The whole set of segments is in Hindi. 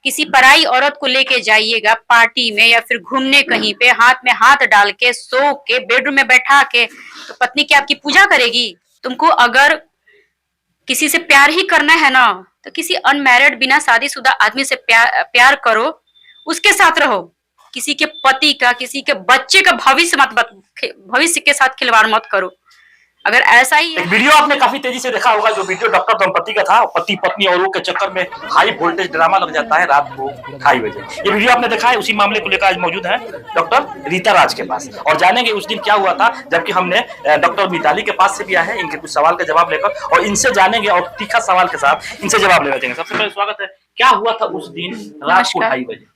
किसी पराई औरत को लेके जाइएगा पार्टी में या फिर घूमने कहीं पे, हाथ में हाथ डाल के सो के बेडरूम में बैठा के, तो पत्नी क्या आपकी पूजा करेगी? तुमको अगर किसी से प्यार ही करना है ना, तो किसी अनमैरिड बिना शादीशुदा आदमी से प्यार करो, उसके साथ रहो। किसी के पति का, किसी के बच्चे का भविष्य के साथ खिलवाड़ मत करो। अगर ऐसा ही है। वीडियो आपने काफी तेजी से देखा होगा, जो वीडियो डॉक्टर दंपति का था। पति पत्नी और के चक्कर में हाई वोल्टेज ड्रामा लग जाता है रात को 2:30 बजे। ये वीडियो आपने देखा है। उसी मामले को लेकर आज मौजूद है डॉक्टर रीता राज के पास, और जानेंगे उस दिन क्या हुआ था, जबकि हमने डॉक्टर मिताली के पास से भी आया है इनके कुछ सवाल का जवाब लेकर, और इनसे जानेंगे और तीखा सवाल के साथ इनसे जवाब लेना चाहेंगे। सबसे पहले स्वागत है, क्या हुआ था उस दिन रात को 2:30 बजे?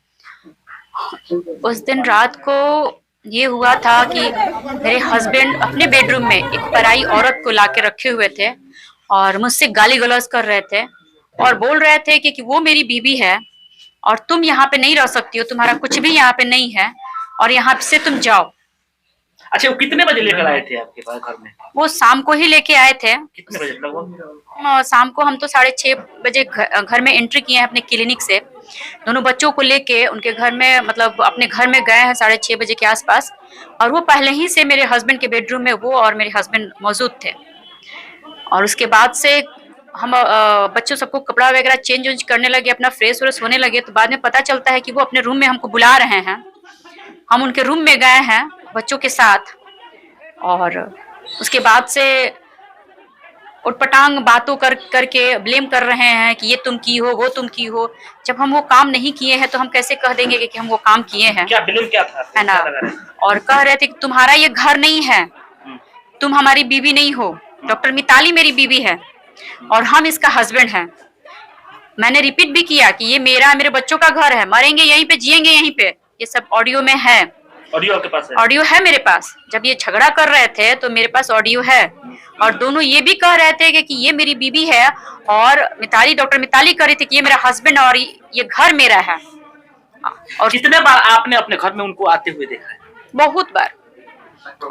उस दिन रात को ये हुआ था कि मेरे हस्बैंड अपने बेडरूम में एक पराई औरत को लाके रखे हुए थे और मुझसे गाली गलौज कर रहे थे और बोल रहे थे कि वो मेरी बीवी है और तुम यहाँ पे नहीं रह सकती हो, तुम्हारा कुछ भी यहाँ पे नहीं है और यहाँ से तुम जाओ। अच्छा, वो कितने बजे लेकर आए थे आपके पास घर में? वो शाम को ही लेके आए थे। कितने बजे लगभग? शाम को हम तो 6:30 बजे घर में एंट्री किए हैं अपने क्लिनिक से। दोनों बच्चों को लेके उनके घर में, मतलब अपने घर में गए हैं 6:30 बजे के आसपास, और वो पहले ही से मेरे हस्बैंड के बेडरूम में वो और मेरे हस्बैंड मौजूद थे। और उसके बाद से हम बच्चों सबको कपड़ा वगैरह चेंज करने लगे, अपना फ्रेश व्रेश होने लगे, तो बाद में पता चलता है कि वो अपने रूम में हमको बुला रहे हैं। हम उनके रूम में गए हैं बच्चों के साथ, और उसके बाद से उटपटांग बातों करके ब्लेम कर रहे हैं कि ये तुम की हो, वो तुम की हो। जब हम वो काम नहीं किए हैं तो हम कैसे कह देंगे कि हम वो काम किए हैं? क्या ब्लेम क्या था, है ना? और कह रहे थे कि तुम्हारा ये घर नहीं है, तुम हमारी बीवी नहीं हो। डॉक्टर मिताली मेरी बीवी है और हम इसका हस्बैंड हैं। मैंने रिपीट भी किया कि ये मेरा, मेरे बच्चों का घर है, मरेंगे यहीं पे, जिएंगे यहीं पे। ये सब ऑडियो में है। ऑडियो आपके पास है? ऑडियो है मेरे पास। जब ये झगड़ा कर रहे थे तो मेरे पास ऑडियो है, और दोनों ये भी कह रहे थे कि ये मेरी बीवी है, और डॉक्टर मिताली कह रही थी कि ये मेरा हस्बैंड और ये घर मेरा है। और कितने बार आपने अपने घर में उनको आते हुए देखा है? बहुत बार,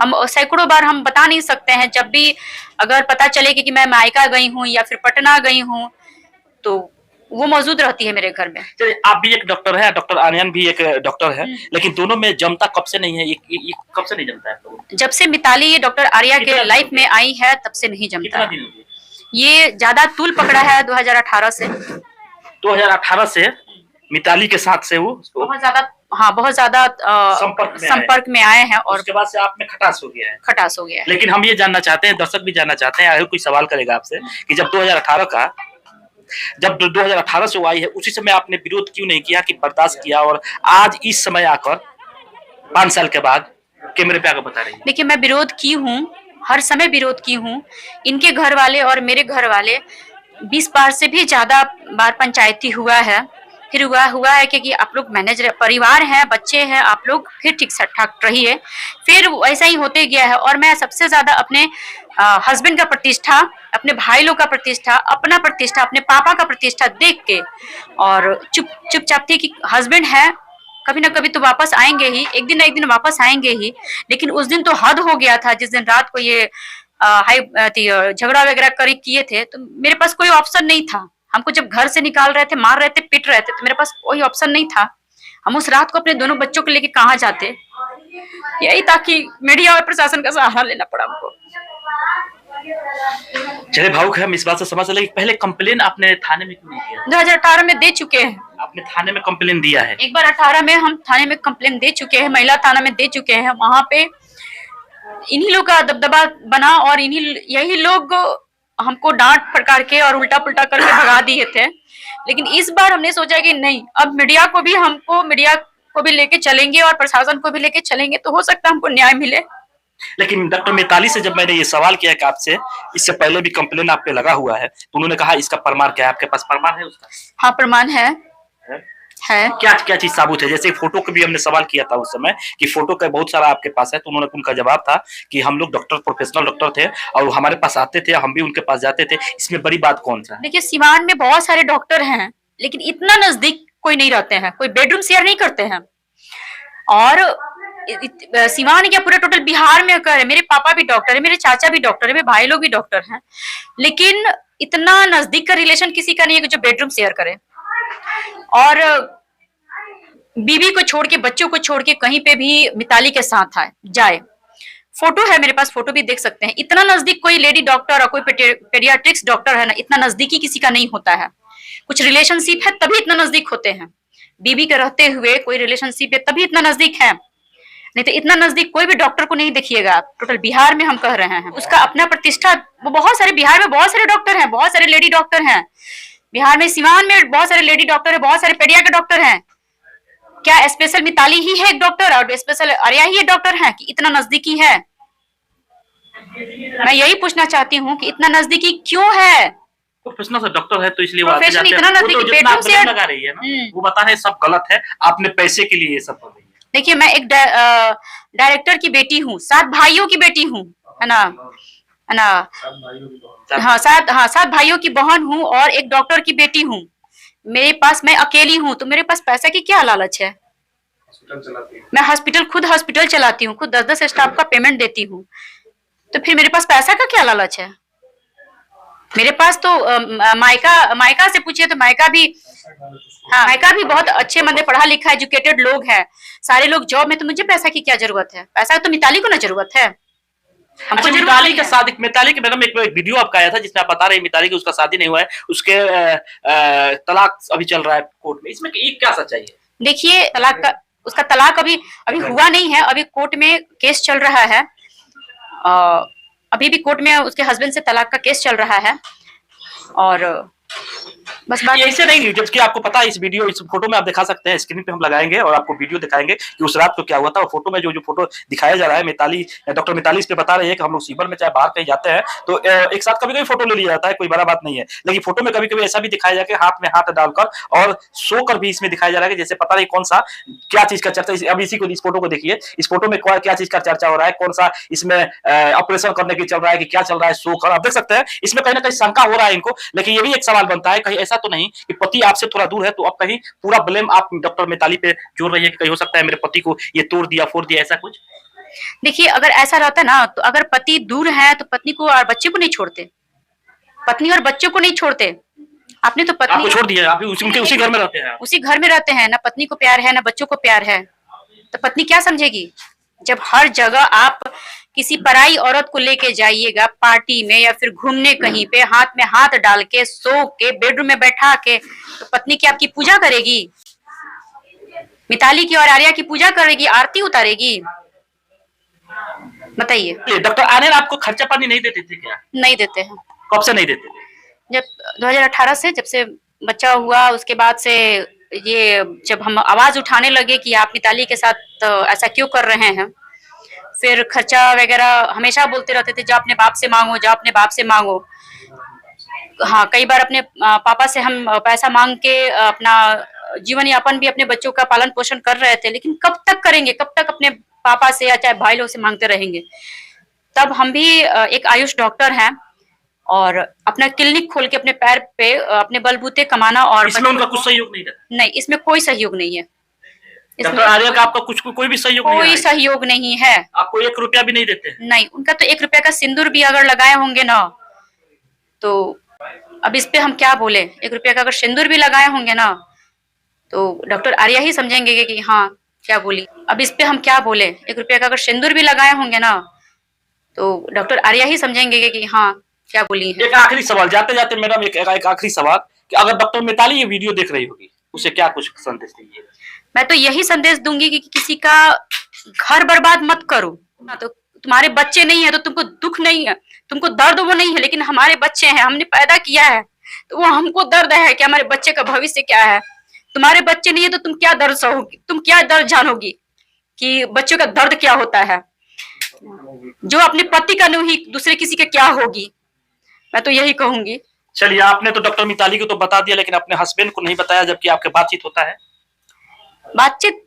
हम सैकड़ों बार, हम बता नहीं सकते हैं। जब भी अगर पता चले कि मैं मायका गई हूँ या फिर पटना गई हूँ, तो वो मौजूद रहती है मेरे घर में। चलिए, आप भी एक डॉक्टर है, डॉक्टर आर्यन भी एक डॉक्टर है, लेकिन दोनों में जमता कब से नहीं है? ये कब से नहीं जमता है? तो जब से मिताली ये डॉक्टर आर्या के लाइफ में आई है तब से नहीं जमता है। ये ज्यादा तूल पकड़ा है 2018 से। 2018 से मिताली के साथ से वो बहुत ज्यादा, हाँ बहुत ज्यादा संपर्क में आए हैं, और उसके बाद से आप में खटास हो गया है। खटास हो गया है। लेकिन हम ये जानना चाहते हैं, दर्शक भी जानना चाहते हैं, कोई सवाल करेगा आपसे कि जब 2018 से वो आई है, उसी समय आपने विरोध क्यों नहीं किया, कि बर्दाश्त किया, और आज इस समय आकर 5 साल के बाद कैमरे पे आकर बता रही है? देखिए, मैं विरोध की हूँ, हर समय विरोध की हूँ। इनके घर वाले और मेरे घर वाले 20 बार से भी ज्यादा बार पंचायती हुआ है। फिर हुआ है कि आप लोग मैनेज, परिवार हैं, बच्चे हैं, आप लोग फिर ठीक से ठाक रहिए। फिर ऐसा ही होते गया है, और मैं सबसे ज्यादा अपने हस्बैंड का प्रतिष्ठा, अपने भाई लोग का प्रतिष्ठा, अपना प्रतिष्ठा, अपने पापा का प्रतिष्ठा देख के और चुपचाप थी कि हस्बैंड है, कभी ना कभी तो वापस आएंगे ही, एक दिन ना एक दिन वापस आएंगे ही। लेकिन उस दिन तो हद हो गया था, जिस दिन रात को ये झगड़ा वगैरह किए थे, तो मेरे पास कोई ऑप्शन नहीं था। हमको जब घर से निकाल रहे थे, मार रहे थे, पीट रहे थे, तो मेरे पास कोई ऑप्शन नहीं था। हम उस रात को अपने दोनों बच्चों को लेके कहाँ जाते? यही था कि मीडिया और प्रशासन का सहारा लेना पड़ा हमको। चलिए, भावुक है, हम इस बात से समझ लगे। पहले कंप्लेन आपने थाने में क्यों नहीं किया? 2018 में दे चुके हैं। आपने थाने में कंप्लेन दिया है? एक बार 18 में हम थाने में कंप्लेन दे चुके हैं, महिला थाना में दे चुके हैं। वहां पे इन्हीं लोग का दबदबा बना, और यही लोग हमको डांट फटकार के और उल्टा पुल्टा करके भगा दिए थे। लेकिन इस बार हमने सोचा कि नहीं, अब मीडिया को भी लेके चलेंगे और प्रशासन को भी लेके चलेंगे, तो हो सकता है हमको न्याय मिले। लेकिन डॉक्टर मिताली से जब मैंने ये सवाल किया कि आपसे इससे पहले भी कंप्लेन आप पे लगा हुआ है, तो उन्होंने कहा इसका प्रमाण क्या है? आपके पास प्रमाण है उसका? हाँ, प्रमाण है। क्या क्या चीज साबुत है? जैसे फोटो का भी हमने सवाल किया था उस समय कि फोटो का बहुत सारा आपके पास है, तो उनका जवाब था कि हम लोग डॉक्टर, प्रोफेशनल डॉक्टर थे और हमारे पास आते थे, हम भी उनके पास जाते थे। इसमें बड़ी बात कौन सा है? देखिए, सिवान में बहुत सारे डॉक्टर हैं, लेकिन इतना नजदीक कोई नहीं रहते हैं, कोई बेडरूम शेयर नहीं करते हैं। और सिवान क्या, पूरे टोटल बिहार में कर है। मेरे पापा भी डॉक्टर है, मेरे चाचा भी डॉक्टर है, मेरे भाई लोग भी डॉक्टर हैं, लेकिन इतना नजदीक का रिलेशन किसी का नहीं है कि जो बेडरूम शेयर करे। और बीवी को छोड़ के, बच्चों को छोड़ के कहीं पे भी मिताली के साथ जाए। फोटो है मेरे पास, फोटो भी देख सकते हैं। इतना नजदीक कोई लेडी डॉक्टर और कोई पेडियाट्रिक्स डॉक्टर है ना, इतना नजदीकी किसी का नहीं होता है। कुछ रिलेशनशिप है तभी इतना नजदीक होते हैं। बीवी के रहते हुए कोई रिलेशनशिप है तभी इतना नजदीक है, नहीं तो इतना नजदीक कोई भी डॉक्टर को नहीं देखिएगा आप। टोटल बिहार में हम कह रहे हैं, उसका अपना प्रतिष्ठा, वो बहुत सारे बिहार में बहुत सारे डॉक्टर हैं, बहुत सारे लेडी डॉक्टर हैं। बिहार में सिवान में बहुत सारे लेडी डॉक्टर है, बहुत सारे पेडिया के डॉक्टर हैं। क्या स्पेशल मिताली ही है एक डॉक्टर और स्पेशल आर्या ही एक डॉक्टर है कि इतना नजदीकी है? मैं यही पूछना चाहती हूँ कि इतना नजदीकी क्यों है? प्रोफेशनल से डॉक्टर है तो इसलिए वो आते प्रोफेशन जाते हैं। इतना वो तो नजदीकी, जितना बेडरूम से ब्लेम लगा रही है ना, वो बता रहे सब गलत है, आपने पैसे के लिए ये सब कर रही है। देखिए, मैं एक डायरेक्टर की बेटी हूँ, 7 भाइयों की बेटी हूँ, है ना, है ना। हाँ, 7 भाइयों की बहन हूँ और एक डॉक्टर की बेटी हूँ। मेरे पास, मैं अकेली हूँ तो मेरे पास पैसा की क्या लालच है? मैं खुद हॉस्पिटल चलाती हूँ, खुद 10-10 स्टाफ का पेमेंट देती हूँ, तो फिर मेरे पास पैसा का क्या लालच है? मेरे पास तो मायका से पूछिए तो मायका भी, हाँ, मायका भी बहुत अच्छे मंदे पढ़ा लिखा एजुकेटेड लोग हैं, सारे लोग जॉब में। तो मुझे पैसा की क्या जरूरत है? पैसा तो मिताली को ना जरूरत है। अच्छा, मिताली का शादी, मिताली के मैडम एक वीडियो आपका आया था जिसमें आप बता रहे हैं मिताली की उसका शादी नहीं हुआ है, उसके तलाक अभी चल रहा है कोर्ट में, इसमें एक क्या सच्चाई है? देखिए, उसका तलाक अभी हुआ नहीं है, अभी कोर्ट में केस चल रहा है। अभी भी कोर्ट में उसके हस्बैंड से तलाक का केस चल रहा है। और बस बात ऐसे नहीं, जबकि आपको पता है, इस फोटो में आप दिखा सकते हैं, स्क्रीन पे हम लगाएंगे और आपको वीडियो दिखाएंगे कि उस रात को क्या हुआ था। और फोटो में जो फोटो दिखाया जा रहा है, मिताली, डॉक्टर मिताली इस पे बता रही है कि हम लोग सीवर में चाहे बाहर कहीं जाते हैं तो एक साथ कभी कभी फोटो ले लिया जाता है, कोई बड़ा बात नहीं है, लेकिन फोटो में कभी कभी ऐसा भी दिखाया जाए कि हाथ में हाथ डालकर और सोकर भी इसमें दिखाया जा रहा है कि जैसे पता नहीं कौन सा क्या चीज का चर्चा। अब इस फोटो को देखिए, इस फोटो में क्या चीज का चर्चा हो रहा है, कौन सा इसमें ऑपरेशन करने की चल रहा है कि क्या चल रहा है, सोकर आप देख सकते हैं। इसमें कहीं ना कहीं शंका हो रहा है इनको, लेकिन ये भी एक सवाल बनता है, कहीं ऐसा तो नहीं कि पति आपसे थोड़ा दूर है तो अब कहीं पूरा ब्लेम आप डॉक्टर मिताली पे जोड़ रही है कि कहीं हो सकता है मेरे पति को ये तोड़ दिया फोड़ दिया, ऐसा कुछ? देखिए, अगर ऐसा रहता ना तो अगर पति दूर है तो पत्नी को और बच्चे को नहीं छोड़ते, पत्नी और बच्चों को नहीं छोड़ते। आपने तो पत्नी आपको छोड़ दिया, आप उसी घर में रहते हैं, उसी घर में रहते हैं, ना पत्नी को प्यार है ना बच्चों को प्यार है, तो पत्नी क्या समझेगी? जब हर जगह आप किसी पराई औरत को लेके जाइएगा पार्टी में या फिर घूमने कहीं पे, हाथ में हाथ डाल के, सो के, बेडरूम में बैठा के, तो पत्नी की आपकी पूजा करेगी? मिताली की और आर्या की पूजा करेगी, आरती उतारेगी? बताइए। डॉक्टर आर्यन आपको खर्चा पानी नहीं देते थे क्या? नहीं देते हैं। कब से नहीं देते? जब 2018 से, जब से बच्चा हुआ उसके बाद से, ये जब हम आवाज उठाने लगे कि आप मिताली के साथ ऐसा क्यों कर रहे हैं, फिर खर्चा वगैरह हमेशा बोलते रहते थे, जाओ अपने बाप से मांगो, जाओ अपने बाप से मांगो। हाँ, कई बार अपने पापा से हम पैसा मांग के अपना जीवन यापन भी, अपने बच्चों का पालन पोषण कर रहे थे, लेकिन कब तक करेंगे, कब तक अपने पापा से या चाहे भाई लोग से मांगते रहेंगे? तब हम भी एक आयुष डॉक्टर हैं और अपना क्लिनिक खोल के अपने पैर पे अपने बलबूते कमाना। और इसमें उनका कुछ सहयोग नहीं था? नहीं, इसमें कोई सहयोग नहीं है। डॉक्टर आर्या का आपका कुछ कोई भी सहयोग नहीं है? कोई सहयोग नहीं है। आपको 1 रुपया भी नहीं देते? नहीं, उनका तो 1 रुपया का सिंदूर भी अगर लगाए होंगे ना, तो अब इस पे हम क्या बोले। 1 रुपया का अगर सिंदूर भी लगाए होंगे ना तो डॉक्टर आर्या ही समझेंगे कि हाँ क्या बोली। अब इस पे हम क्या बोले। 1 रुपया का अगर सिंदूर भी लगाए होंगे ना तो डॉक्टर आर्या ही समझेंगे कि हाँ क्या बोली है। एक आखिरी सवाल, जाते जाते मैडम, एक आखिरी सवाल कि अगर डॉक्टर मिताली ये वीडियो देख रही होगी, उसे क्या कुछ संदेश दीजिए? मैं तो यही संदेश दूंगी कि किसी का घर बर्बाद मत करो। तो तुम्हारे बच्चे नहीं है तो तुमको दुख नहीं है, तुमको दर्द वो नहीं है, लेकिन हमारे बच्चे हैं, हमने पैदा किया है तो वो हमको दर्द है कि हमारे बच्चे का भविष्य क्या है। तुम्हारे बच्चे नहीं है तो तुम क्या दर्द सहोगी, तुम क्या दर्द जानोगी कि बच्चों का दर्द क्या होता है। जो अपने पति का नहीं दूसरे किसी का क्या होगी, मैं तो यही कहूंगी। चलिए, आपने तो डॉक्टर मिताली को तो बता दिया, लेकिन अपने हस्बैंड को नहीं बताया, जबकि आपके बातचीत होता है। बातचीत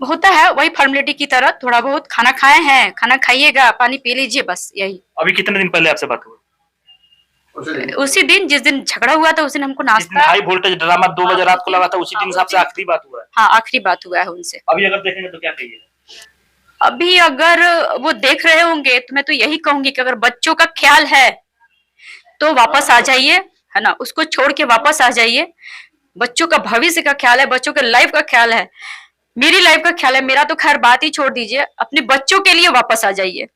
होता है वही फॉर्मेलिटी की तरह, थोड़ा बहुत। खाना खाए हैं, खाना खाइएगा, पानी पी लीजिए, बस यही। अभी कितने दिन पहले आपसे बात हुई? उसी दिन जिस दिन झगड़ा हुआ था उस दिन हमको नाश्ता, हाई वोल्टेज ड्रामा 2 बजे रात को लगा था, उसी दिन आपसे आखिरी बात हुआ है? हाँ, आखिरी बात हुआ है उनसे। अभी अगर देखेंगे तो क्या कहिए? अभी अगर वो देख रहे होंगे तो मैं तो यही कहूंगी कि अगर बच्चों का ख्याल है तो वापस आ जाइए, है ना, उसको छोड़ के वापस आ जाइए। बच्चों का भविष्य का ख्याल है, बच्चों के लाइफ का ख्याल है, मेरी लाइफ का ख्याल है। मेरा तो खैर बात ही छोड़ दीजिए, अपने बच्चों के लिए वापस आ जाइए।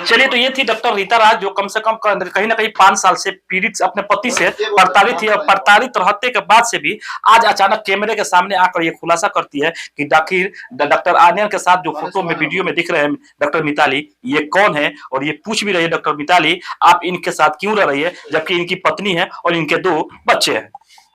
चलिए, तो ये थी डॉक्टर रीता राज, जो कम से कम कहीं ना कहीं 5 साल से पीड़ित, अपने पति से प्रताड़ित थी, और प्रताड़ित रहते के बाद से भी आज अचानक कैमरे के सामने आकर ये खुलासा करती है कि आखिर डॉक्टर आर्यन के साथ जो फोटो में, वीडियो में दिख रहे हैं डॉक्टर मिताली, ये कौन है। और ये पूछ भी रही है, डॉक्टर मिताली आप इनके साथ क्यों रह रही है, जबकि इनकी पत्नी है और इनके 2 बच्चे हैं।